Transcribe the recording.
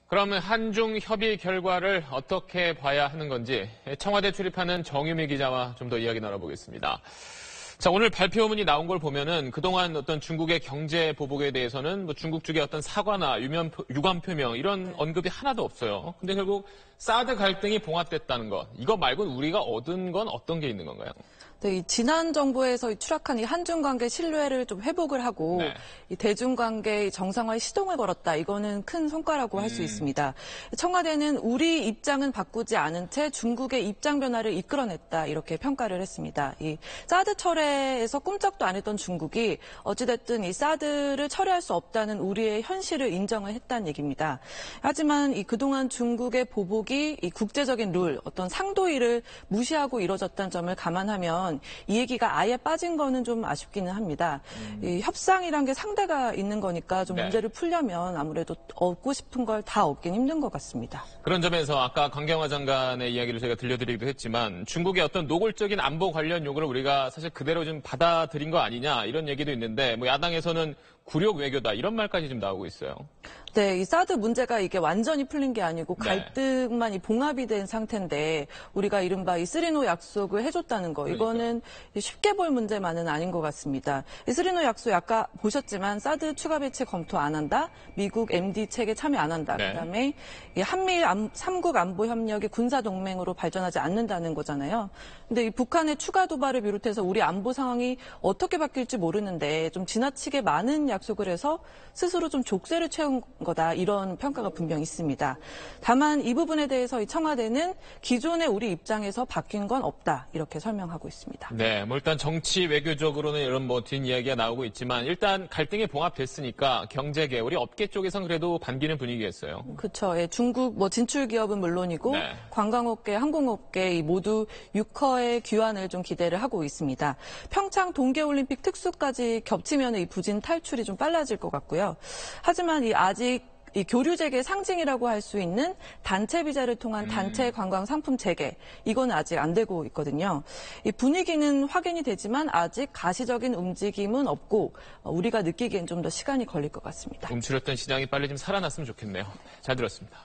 그러면 한중 협의 결과를 어떻게 봐야 하는 건지 청와대 출입하는 정유미 기자와 좀 더 이야기 나눠보겠습니다. 자, 오늘 발표문이 나온 걸 보면은 그동안 어떤 중국의 경제 보복에 대해서는 뭐 중국 측의 어떤 사과나 유감 표명 이런 언급이 하나도 없어요. 근데 결국 사드 갈등이 봉합됐다는 것, 이거 말고는 우리가 얻은 건 어떤 게 있는 건가요? 네, 이 지난 정부에서 추락한 이 한중 관계 신뢰를 좀 회복을 하고 네. 이 대중 관계 정상화에 시동을 걸었다. 이거는 큰 성과라고 할 수 있습니다. 청와대는 우리 입장은 바꾸지 않은 채 중국의 입장 변화를 이끌어냈다. 이렇게 평가를 했습니다. 이 사드 철회에서 꿈쩍도 안 했던 중국이 어찌됐든 이 사드를 철회할 수 없다는 우리의 현실을 인정을 했다는 얘기입니다. 하지만 이 그동안 중국의 보복이 이 국제적인 룰, 어떤 상도위를 무시하고 이뤄졌다는 점을 감안하면 이 얘기가 아예 빠진 거는 좀 아쉽기는 합니다. 이 협상이란 게 상대가 있는 거니까 좀 문제를 풀려면 아무래도 얻고 싶은 걸 다 얻긴 힘든 것 같습니다. 그런 점에서 아까 강경화 장관의 이야기를 제가 들려드리기도 했지만 중국의 어떤 노골적인 안보 관련 요구를 우리가 사실 그대로 좀 받아들인 거 아니냐 이런 얘기도 있는데 뭐 야당에서는 굴욕 외교다 이런 말까지 좀 나오고 있어요. 네, 이 사드 문제가 이게 완전히 풀린 게 아니고 갈등만 이 봉합이 된 상태인데 우리가 이른바 이 쓰리노 약속을 해줬다는 거 이거는 쉽게 볼 문제만은 아닌 것 같습니다. 이 쓰리노 약속 아까 보셨지만 사드 추가 배치 검토 안 한다, 미국 MD 체계 참여 안 한다, 그다음에 이 한미일 3국 안보 협력이 군사 동맹으로 발전하지 않는다는 거잖아요. 근데 이 북한의 추가 도발을 비롯해서 우리 안보 상황이 어떻게 바뀔지 모르는데 좀 지나치게 많은 약속을 해서 스스로 좀 족쇄를 채운 거다 이런 평가가 분명히 있습니다. 다만 이 부분에 대해서 이 청와대는 기존의 우리 입장에서 바뀐 건 없다 이렇게 설명하고 있습니다. 네, 뭐 일단 정치 외교적으로는 이런 뭐 뒷이야기가 나오고 있지만 일단 갈등이 봉합됐으니까 경제계 우리 업계 쪽에선 그래도 반기는 분위기였어요. 그렇죠. 예, 중국 뭐 진출 기업은 물론이고 관광업계, 항공업계 모두 6허의 귀환을 좀 기대를 하고 있습니다. 평창 동계올림픽 특수까지 겹치면 이 부진 탈출이 좀 빨라질 것 같고요. 하지만 아직 이 교류 재개 상징이라고 할 수 있는 단체 비자를 통한 단체 관광 상품 재개 이건 아직 안 되고 있거든요. 이 분위기는 확인이 되지만 아직 가시적인 움직임은 없고 우리가 느끼기엔 좀 더 시간이 걸릴 것 같습니다. 움츠렸던 시장이 빨리 좀 살아났으면 좋겠네요. 잘 들었습니다.